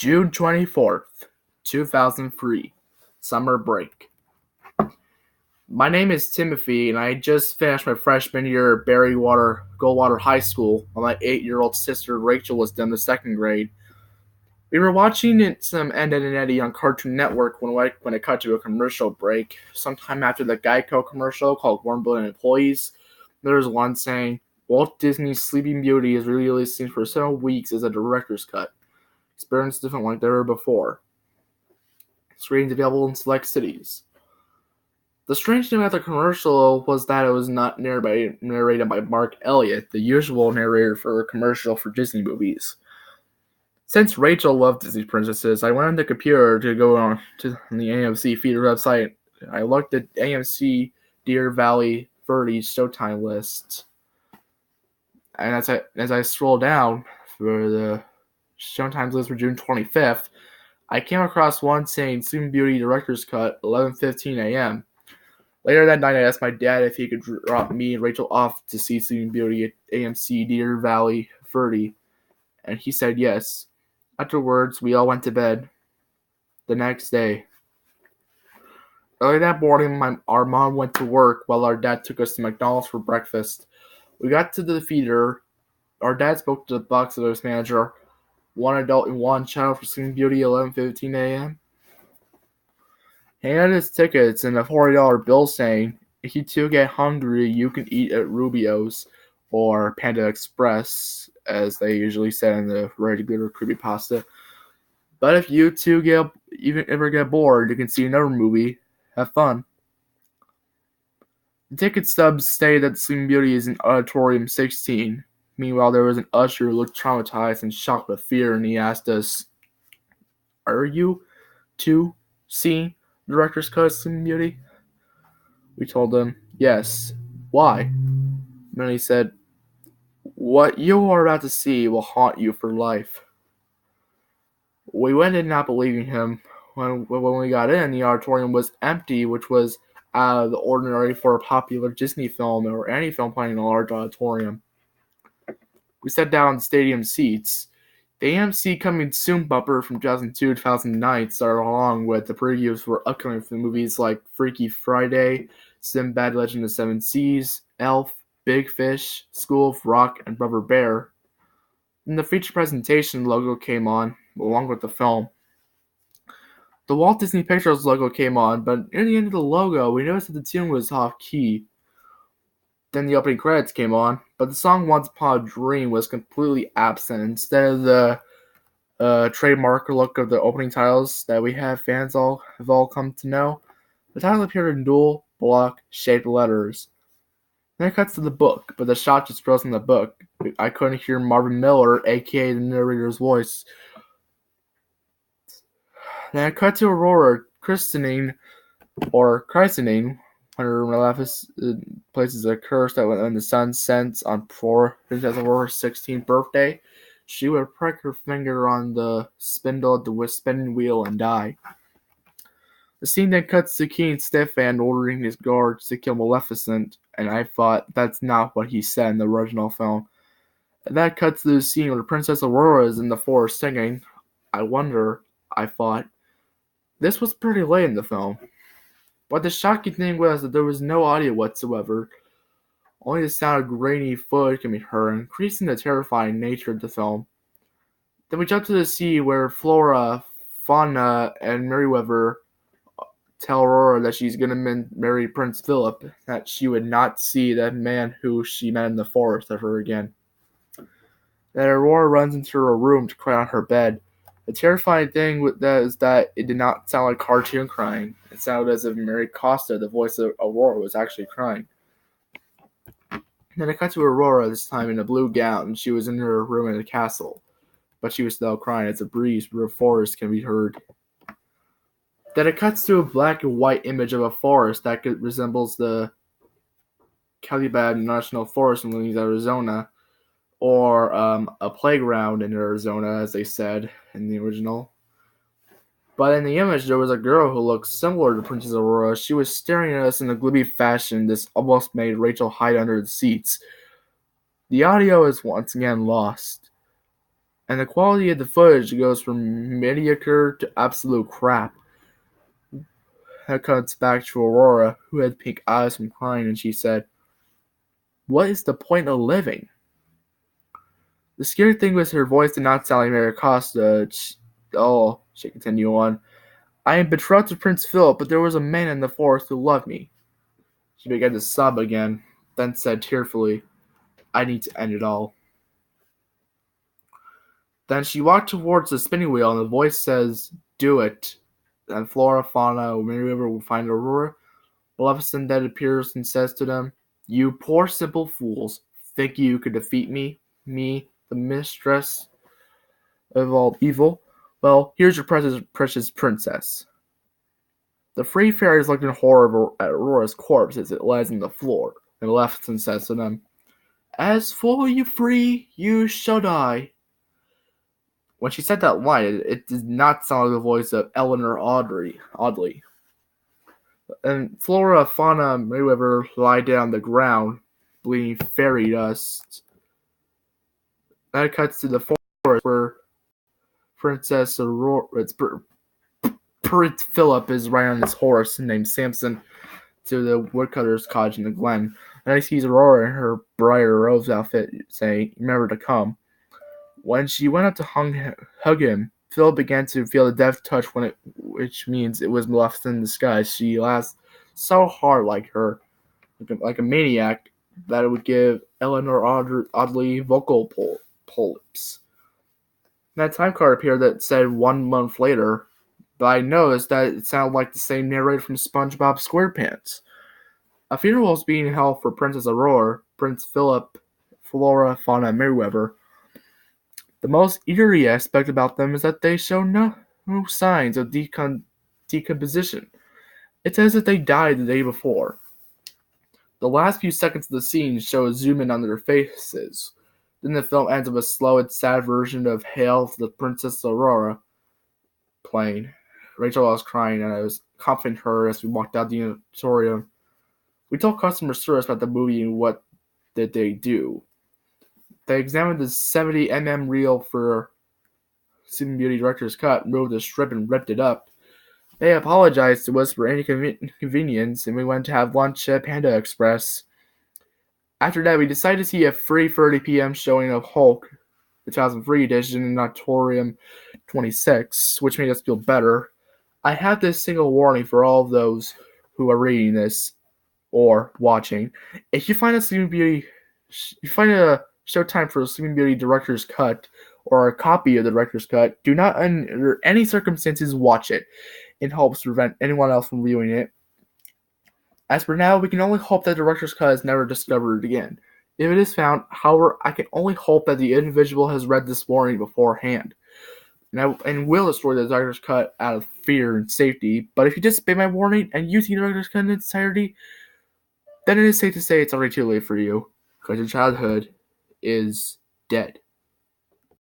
June 24th, 2003, summer break. My name is Timothy, and I just finished my freshman year at Goldwater High School, while my 8-year-old sister Rachel was done the second grade. We were watching some Ed, Edd and Eddy on Cartoon Network when it cut to a commercial break. Sometime after the Geico commercial called Warm Blooded Employees, there was one saying, Walt Disney's Sleeping Beauty is re-releasing for several weeks as a director's cut. Experience different like there were before. Screens available in select cities. The strange thing about the commercial was that it was not narrated by Mark Elliott, the usual narrator for a commercial for Disney movies. Since Rachel loved Disney princesses, I went on the computer to go on to the AMC feeder website. I looked at AMC Deer Valley 30 Showtime list. And as I scrolled down for the Showtime list for June 25th, I came across one saying Sleeping Beauty Director's Cut, 11:15 a.m. Later that night, I asked my dad if he could drop me and Rachel off to see Sleeping Beauty at AMC Deer Valley 30, and he said yes. Afterwards, we all went to bed. The next day, early that morning, our mom went to work while our dad took us to McDonald's for breakfast. We got to the theater. Our dad spoke to the box office manager. One adult and one child for Sleeping Beauty, 11:15 a.m. He had his tickets and a $40 bill saying, if you two get hungry, you can eat at Rubio's or Panda Express, as they usually said in the regular CREEPYPASTA. But if you two ever get bored, you can see another movie. Have fun. The ticket stubs stated that Sleeping Beauty is in Auditorium 16. Meanwhile, there was an usher who looked traumatized and shocked with fear, and he asked us, are you two seeing Director's Cut of Sleeping Beauty? We told him, yes. Why? And then he said, what you are about to see will haunt you for life. We went in not believing him. When we got in, the auditorium was empty, which was out of the ordinary for a popular Disney film or any film playing in a large auditorium. We sat down in stadium seats. The AMC Coming Soon bumper from 2002-2009 started along with the previews for upcoming movies like Freaky Friday, Sinbad Legend of the Seven Seas, Elf, Big Fish, School of Rock, and Rubber Bear. Then the feature presentation logo came on, along with the film. The Walt Disney Pictures logo came on, but near the end of the logo, we noticed that the tune was off-key. Then the opening credits came on, but the song Once Upon a Dream was completely absent. Instead of the trademark look of the opening titles that we fans have all come to know, the title appeared in dual block-shaped letters. Then it cuts to the book, but the shot just froze in the book. I couldn't hear Marvin Miller, aka the narrator's voice. Then it cut to Aurora christening, when her Maleficent places a curse that when the sun sets on poor Princess Aurora's 16th birthday, she would prick her finger on the spindle of the spinning wheel and die. The scene then cuts to King Stefan ordering his guards to kill Maleficent, and I thought that's not what he said in the original film. And that cuts to the scene where Princess Aurora is in the forest singing. I thought, this was pretty late in the film. But the shocking thing was that there was no audio whatsoever. Only the sound of grainy footage can be heard, increasing the terrifying nature of the film. Then we jump to the scene where Flora, Fauna, and Merryweather tell Aurora that she's going to marry Prince Philip, that she would not see that man who she met in the forest ever again. Then Aurora runs into her room to cry on her bed. The terrifying thing with that is that it did not sound like cartoon crying. It sounded as if Mary Costa, the voice of Aurora, was actually crying. Then it cut to Aurora, this time in a blue gown, and she was in her room in the castle. But she was still crying as a breeze through the forest can be heard. Then it cuts to a black and white image of a forest that resembles the Calibad National Forest in Louisiana, Arizona, or a playground in Arizona, as they said in the original. But in the image, there was a girl who looked similar to Princess Aurora. She was staring at us in a gloomy fashion. This almost made Rachel hide under the seats. The audio is once again lost. and the quality of the footage goes from mediocre to absolute crap. That cuts back to Aurora, who had pink eyes from crying, and she said, "What is the point of living?" The scary thing was her voice did not sound like Mary Costa. She continued on. "I am betrothed to Prince Philip, but there was a man in the forest who loved me." She began to sob again, then said tearfully, "I need to end it all." Then she walked towards the spinning wheel, and the voice says, "Do it." Then Flora, Fauna, and Merryweather will find Aurora. Maleficent then appears and says to them, "You poor simple fools, think you could defeat me, the mistress of all evil? Well, here's your precious princess." The three fairies looked in horror at Aurora's corpse as it lies on the floor, and Maleficent says to them, "As for you three, you shall die." When she said that line, it did not sound like the voice of Eleanor Audley. And Flora, Fauna, and Merryweather lie down on the ground, bleeding fairy dust. That cuts to the forest where Princess Aurora, Prince Philip is riding on his horse named Samson to the woodcutter's cottage in the glen. And he sees Aurora in her briar rose outfit, saying, "Remember to come." When she went up to hug him, Phil began to feel the death touch which means it was Maleficent in disguise. She laughed so hard like a maniac, that it would give Eleanor Audley vocal polyps. That time card appeared that said 1 month later, but I noticed that it sounded like the same narrator from SpongeBob SquarePants. A funeral was being held for Princess Aurora, Prince Philip, Flora, Fauna, and Merryweather. The most eerie aspect about them is that they show no signs of decomposition. It's as if they died the day before. The last few seconds of the scene show a zoom in on their faces. Then the film ends with a slow and sad version of Hail to the Princess Aurora playing. Rachel was crying, and I was comforting her as we walked out the auditorium. We told customer service about the movie and what did they do. They examined the 70mm reel for Sleeping Beauty Director's Cut, removed the strip, and ripped it up. They apologized to us for any inconvenience, and we went to have lunch at Panda Express. After that, we decided to see a free 30 p.m. showing of Hulk, the 2003 edition, in Auditorium 26, which made us feel better. I have this single warning for all of those who are reading this or watching. If you find a showtime for a Sleeping Beauty Director's Cut or a copy of the Director's Cut, do not under any circumstances watch it, in hopes to prevent anyone else from viewing it. As for now, we can only hope that the Director's Cut is never discovered again. If it is found, however, I can only hope that the individual has read this warning beforehand, and will destroy the Director's Cut out of fear and safety. But if you disobey my warning and use the Director's Cut in its entirety, then it is safe to say it's already too late for you, because your childhood is dead.